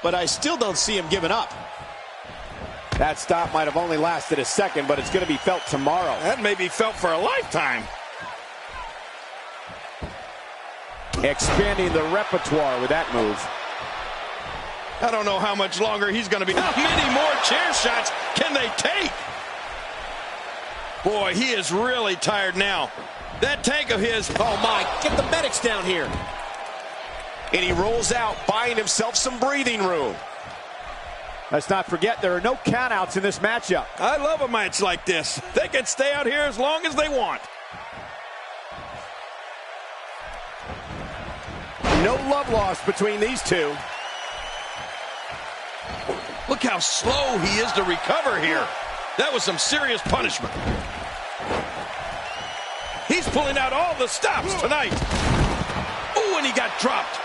But I still don't see him giving up. That stop might have only lasted a second, but it's going to be felt tomorrow. That may be felt for a lifetime. Expanding the repertoire with that move. I don't know how much longer he's going to be. How many more chair shots can they take? Boy, he is really tired now. That tank of his. Oh, my. Get the medics down here. And he rolls out, buying himself some breathing room. Let's not forget there are no countouts in this matchup. I love a match like this. They can stay out here as long as they want. No love lost between these two. Look how slow he is to recover here. That was some serious punishment. He's pulling out all the stops tonight. Oh, and he got dropped.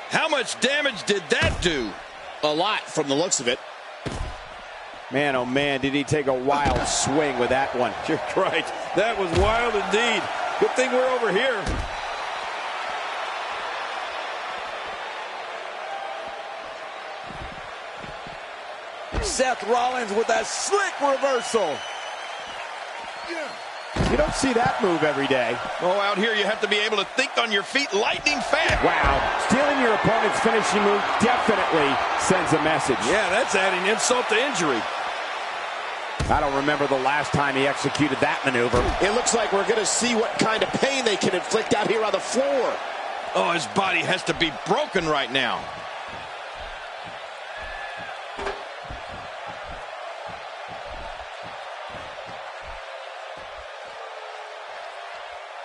How much damage did that do? A lot from the looks of it. Man, oh man, did he take a wild swing with that one. You're right. That was wild indeed. Good thing we're over here. Seth Rollins with a slick reversal. You don't see that move every day. Oh, out here you have to be able to think on your feet lightning fast. Wow. Stealing your opponent's finishing move definitely sends a message. Yeah, that's adding insult to injury. I don't remember the last time he executed that maneuver. It looks like we're going to see what kind of pain they can inflict out here on the floor. Oh, his body has to be broken right now.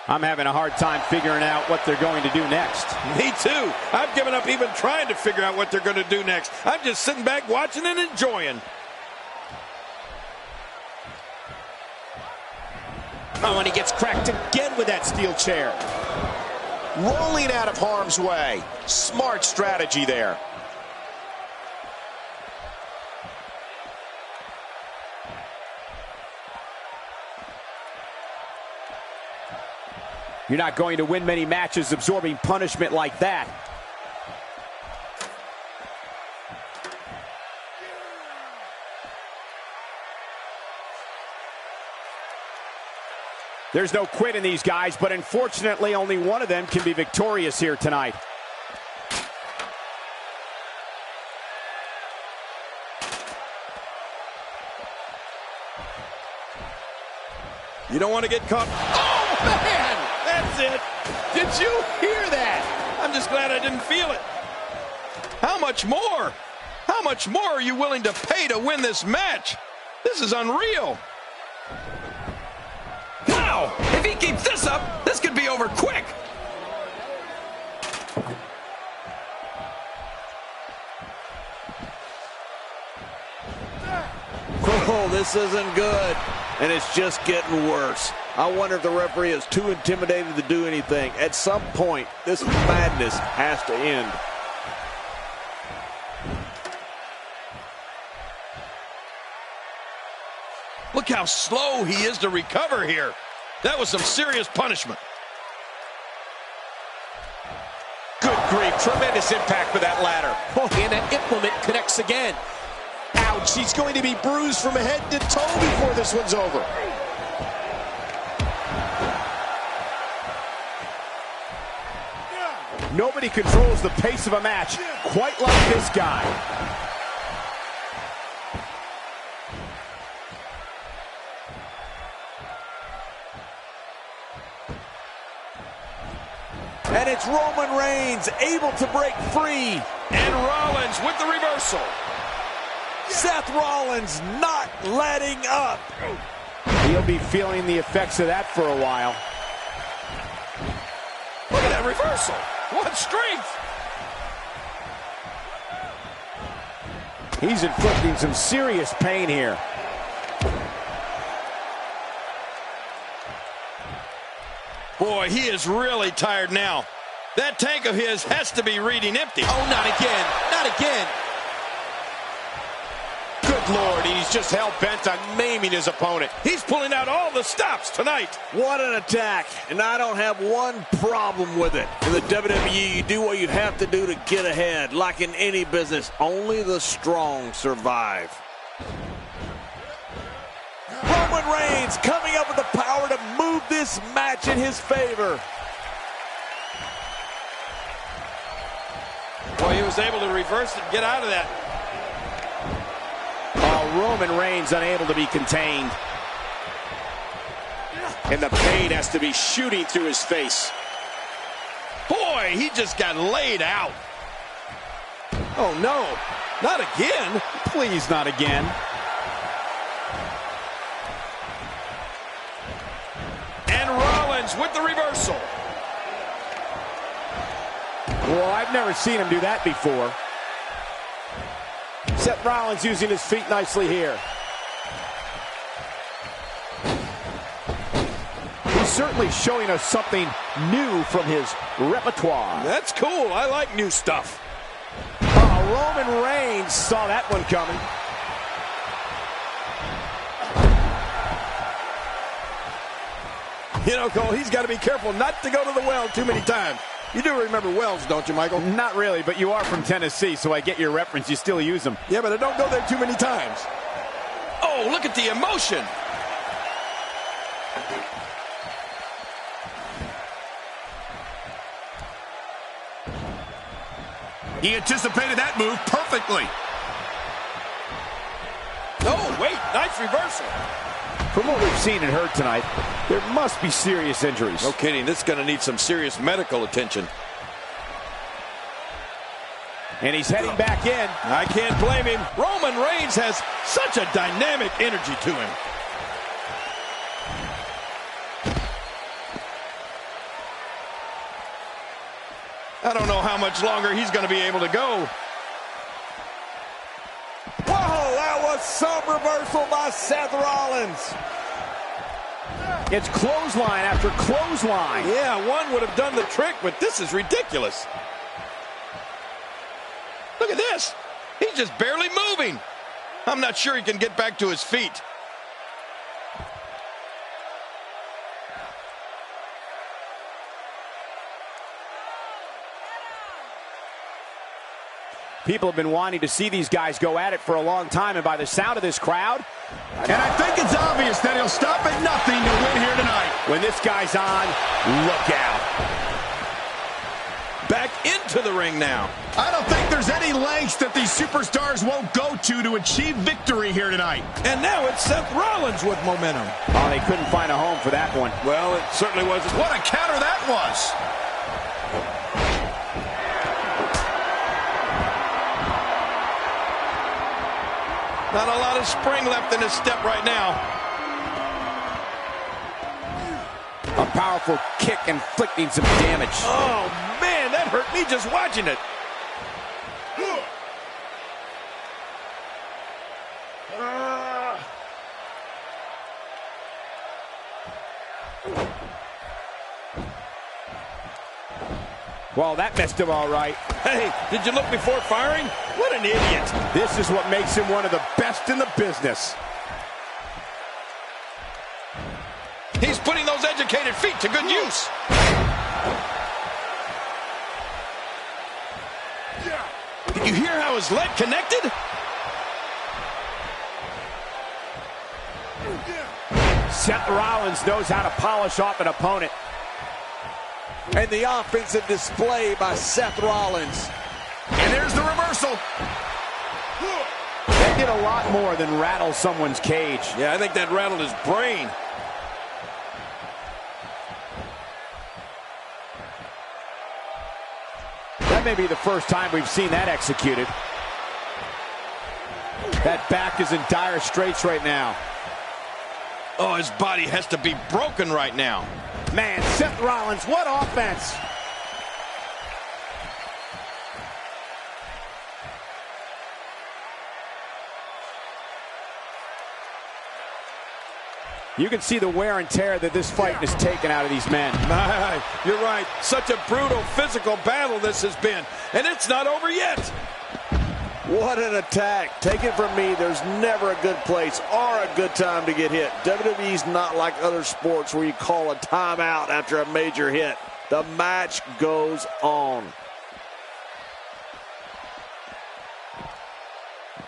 I'm having a hard time figuring out what they're going to do next. Me too. I've given up even trying to figure out what they're going to do next. I'm just sitting back watching and enjoying. Oh, and he gets cracked again with that steel chair. Rolling out of harm's way. Smart strategy there. You're not going to win many matches absorbing punishment like that. There's no quit in these guys, but unfortunately only one of them can be victorious here tonight. You don't want to get caught. Oh, man! That's it. Did you hear that? I'm just glad I didn't feel it. How much more? How much more are you willing to pay to win this match? This is unreal. Wow! If he keeps this up, this could be over quick. Oh, this isn't good. And it's just getting worse. I wonder if the referee is too intimidated to do anything. At some point, this madness has to end. Look how slow he is to recover here. That was some serious punishment. Good grief. Tremendous impact with that ladder. And that implement connects again. Ouch. He's going to be bruised from head to toe before this one's over. Nobody controls the pace of a match quite like this guy. And it's Roman Reigns able to break free. And Rollins with the reversal. Seth Rollins not letting up. He'll be feeling the effects of that for a while. Look at that reversal. What strength. He's inflicting some serious pain here. Boy, he is really tired now. That tank of his has to be reading empty. Oh, not again. Not again. Good Lord, he's just hell-bent on maiming his opponent. He's pulling out all the stops tonight. What an attack, and I don't have one problem with it. In the WWE, you do what you have to do to get ahead. Like in any business, only the strong survive. Roman Reigns coming up with the power to move this match in his favor. Well, he was able to reverse it and get out of that. Roman Reigns unable to be contained. And the pain has to be shooting through his face. Boy, he just got laid out. Oh, no. Not again. Please, not again. And Rollins with the reversal. Well, I've never seen him do that before. Seth Rollins using his feet nicely here. He's certainly showing us something new from his repertoire. That's cool. I like new stuff. Roman Reigns saw that one coming. You know, Cole, he's got to be careful not to go to the well too many times. You do remember wells, don't you, Michael? Not really, but you are from Tennessee, so I get your reference. You still use them. Yeah, but I don't go there too many times. Oh, look at the emotion. He anticipated that move perfectly. Oh, wait, nice reversal. From what we've seen and heard tonight, there must be serious injuries. No kidding, this is going to need some serious medical attention. And he's heading back in. I can't blame him. Roman Reigns has such a dynamic energy to him. I don't know how much longer he's going to be able to go. Whoa, that was some reversal by Seth Rollins. It's clothesline after clothesline. Yeah, one would have done the trick, but this is ridiculous. Look at this. He's just barely moving. I'm not sure he can get back to his feet. People have been wanting to see these guys go at it for a long time, and by the sound of this crowd, And I think it's obvious that he'll stop at nothing to win here tonight. when this guy's on, look out. Back into the ring now. I don't think there's any lengths that these superstars won't go to achieve victory here tonight. And now it's Seth Rollins with momentum. Oh, they couldn't find a home for that one. Well, it certainly wasn't. What a counter that was. Not a lot of spring left in his step right now. A powerful kick inflicting some damage. Oh, man, that hurt me just watching it. Well, that messed him all right. Hey, did you look before firing? What an idiot. This is what makes him one of the best in the business. He's putting those educated feet to good use. Did you hear how his leg connected? Seth Rollins knows how to polish off an opponent. And the offensive display by Seth Rollins. And there's the reversal. That did a lot more than rattle someone's cage. Yeah, I think that rattled his brain. That may be the first time we've seen that executed. That back is in dire straits right now. Oh, his body has to be broken right now. Man, Seth Rollins, what offense! You can see the wear and tear that this fight has taken out of these men. You're right. Such a brutal physical battle this has been. And it's not over yet. What an attack. Take it from me, there's never a good place or a good time to get hit. WWE's not like other sports where you call a timeout after a major hit. The match goes on.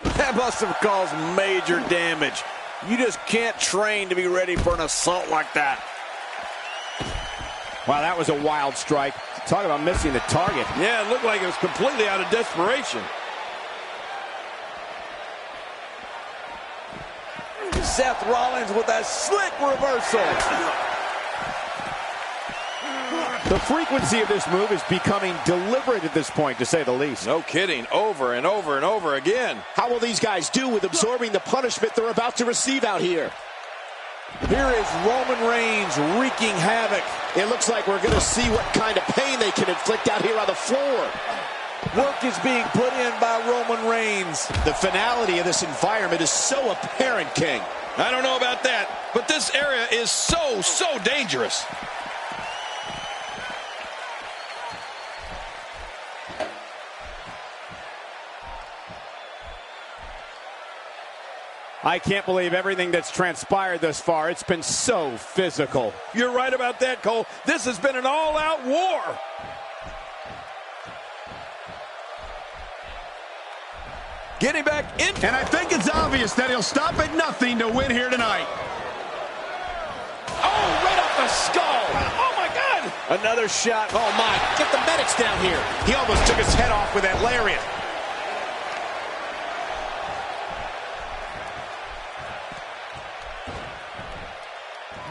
That must have caused major damage. You just can't train to be ready for an assault like that. Wow, that was a wild strike. Talk about missing the target. Yeah, it looked like it was completely out of desperation. Seth Rollins with a slick reversal. The frequency of this move is becoming deliberate at this point, to say the least. No kidding. Over and over and over again. How will these guys do with absorbing the punishment they're about to receive out here? Here is Roman Reigns wreaking havoc. It looks like we're going to see what kind of pain they can inflict out here on the floor. Work is being put in by Roman Reigns. The finality of this environment is so apparent, King. I don't know about that, but this area is so dangerous. I can't believe everything that's transpired thus far. It's been so physical. You're right about that, Cole. This has been an all-out war. Getting back in. And I think it's obvious that he'll stop at nothing to win here tonight. Oh, right off the skull. Oh, my God. Another shot. Oh, my. Get the medics down here. He almost took his head off with that lariat.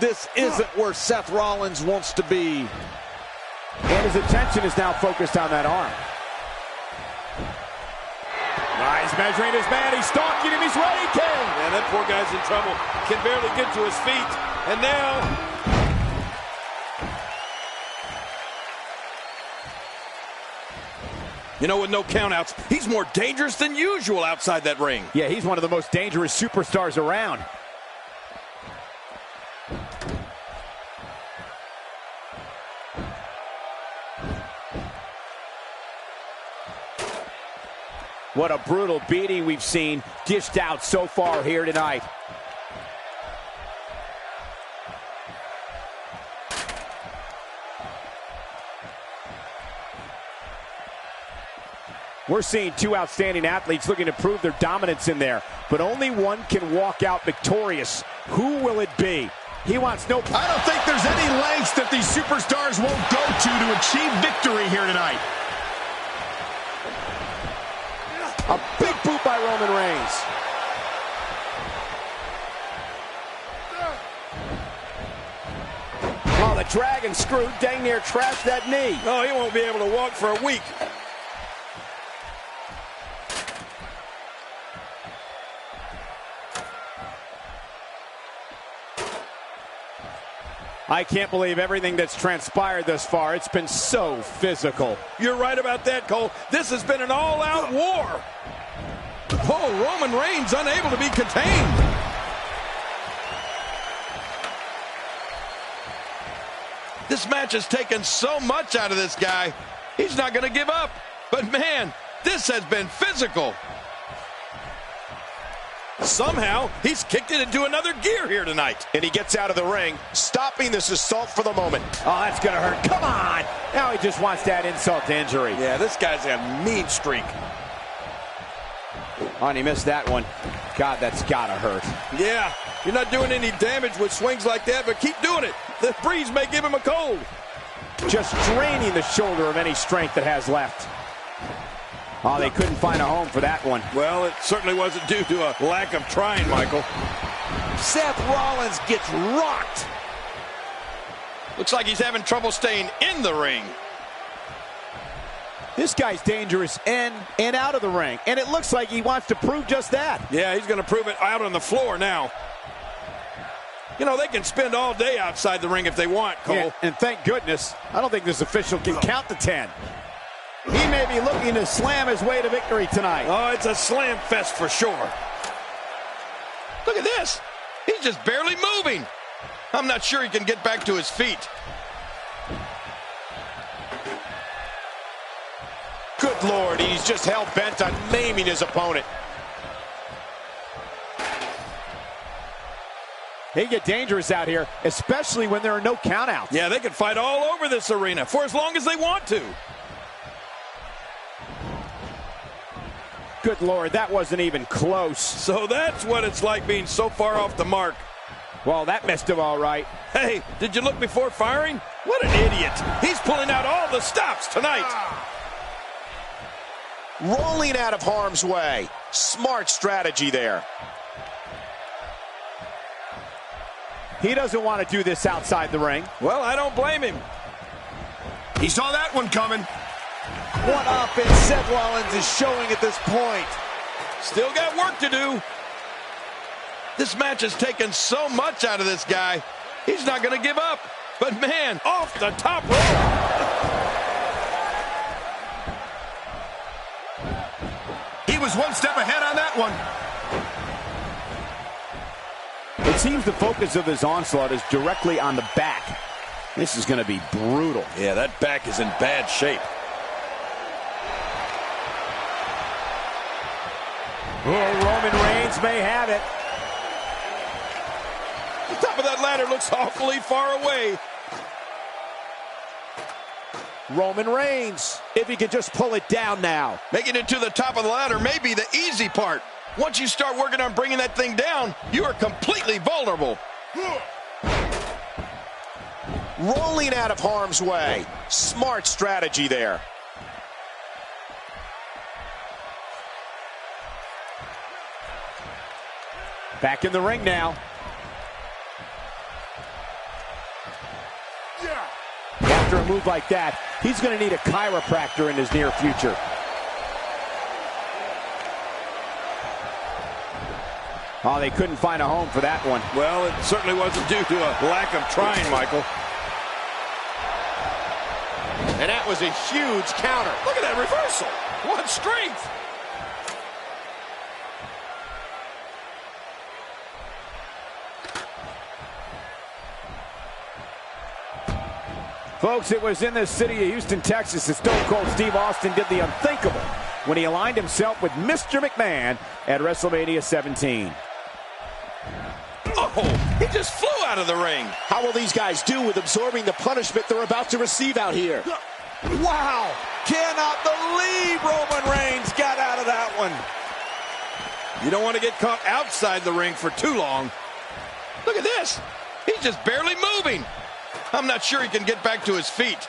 This isn't where Seth Rollins wants to be. And his attention is now focused on that arm. He's measuring his man. He's stalking him. He's ready, King. Man, that poor guy's in trouble. Can barely get to his feet. And now... You know, with no countouts, he's more dangerous than usual outside that ring. Yeah, he's one of the most dangerous superstars around. What a brutal beating we've seen dished out so far here tonight. We're seeing two outstanding athletes looking to prove their dominance in there, but only one can walk out victorious. Who will it be? He wants no... I don't think there's any lengths that these superstars won't go to achieve victory here tonight. A big boot by Roman Reigns. Oh, the dragon screw dang near trashed that knee. Oh, he won't be able to walk for a week. I can't believe everything that's transpired thus far. It's been so physical. You're right about that, Cole. This has been an all-out war. Oh, Roman Reigns unable to be contained. This match has taken so much out of this guy. He's not going to give up. But, man, this has been physical. Somehow, he's kicked it into another gear here tonight. And he gets out of the ring, stopping this assault for the moment. Oh, that's going to hurt. Come on. Now he just wants that insult to injury. Yeah, this guy's a mean streak. Oh, and he missed that one. God, that's got to hurt. Yeah, you're not doing any damage with swings like that, but keep doing it. The breeze may give him a cold. Just draining the shoulder of any strength that has left. Oh, they couldn't find a home for that one. Well, it certainly wasn't due to a lack of trying, Michael. Seth Rollins gets rocked. Looks like he's having trouble staying in the ring. This guy's dangerous in and out of the ring, and it looks like he wants to prove just that. Yeah, he's going to prove it out on the floor now. You know, they can spend all day outside the ring if they want, Cole. Yeah, and thank goodness, I don't think this official can count to 10. He may be looking to slam his way to victory tonight. Oh, it's a slam fest for sure. Look at this. He's just barely moving. I'm not sure he can get back to his feet. Good Good Lord, he's just hell-bent on maiming his opponent. They get dangerous out here, especially when there are no countouts. Yeah, they can fight all over this arena for as long as they want to. Good Lord, that wasn't even close. So that's what it's like being so far off the mark. Well, that missed him all right. Hey, did you look before firing? What an idiot. He's pulling out all the stops tonight. Rolling out of harm's way. Smart strategy there. He doesn't want to do this outside the ring. Well, I don't blame him. He saw that one coming. What offense Seth Rollins is showing at this point. Still got work to do. This match has taken so much out of this guy. He's not going to give up. But man, off the top rope. He was one step ahead on that one. It seems the focus of his onslaught is directly on the back. This is going to be brutal. Yeah, that back is in bad shape. Oh, Roman Reigns may have it. The top of that ladder looks awfully far away. Roman Reigns, if he could just pull it down now. Making it to the top of the ladder may be the easy part. Once you start working on bringing that thing down, you are completely vulnerable. Rolling out of harm's way. Smart strategy there. Back in the ring now. After a move like that, he's going to need a chiropractor in his near future. Oh, they couldn't find a home for that one. Well, it certainly wasn't due to a lack of trying, Michael. And that was a huge counter. Look at that reversal. What strength. Folks, it was in the city of Houston, Texas that Stone Cold Steve Austin did the unthinkable when he aligned himself with Mr. McMahon at WrestleMania 17. Oh, he just flew out of the ring. How will these guys do with absorbing the punishment they're about to receive out here? Wow! Cannot believe Roman Reigns got out of that one. You don't want to get caught outside the ring for too long. Look at this. He's just barely moving. I'm not sure he can get back to his feet.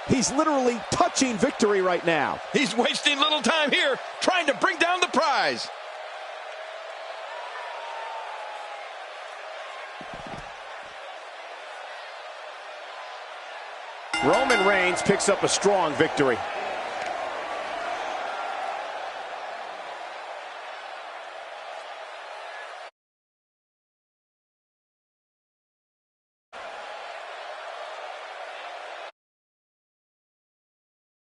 He's literally touching victory right now. He's wasting little time here trying to bring down the prize. Roman Reigns picks up a strong victory.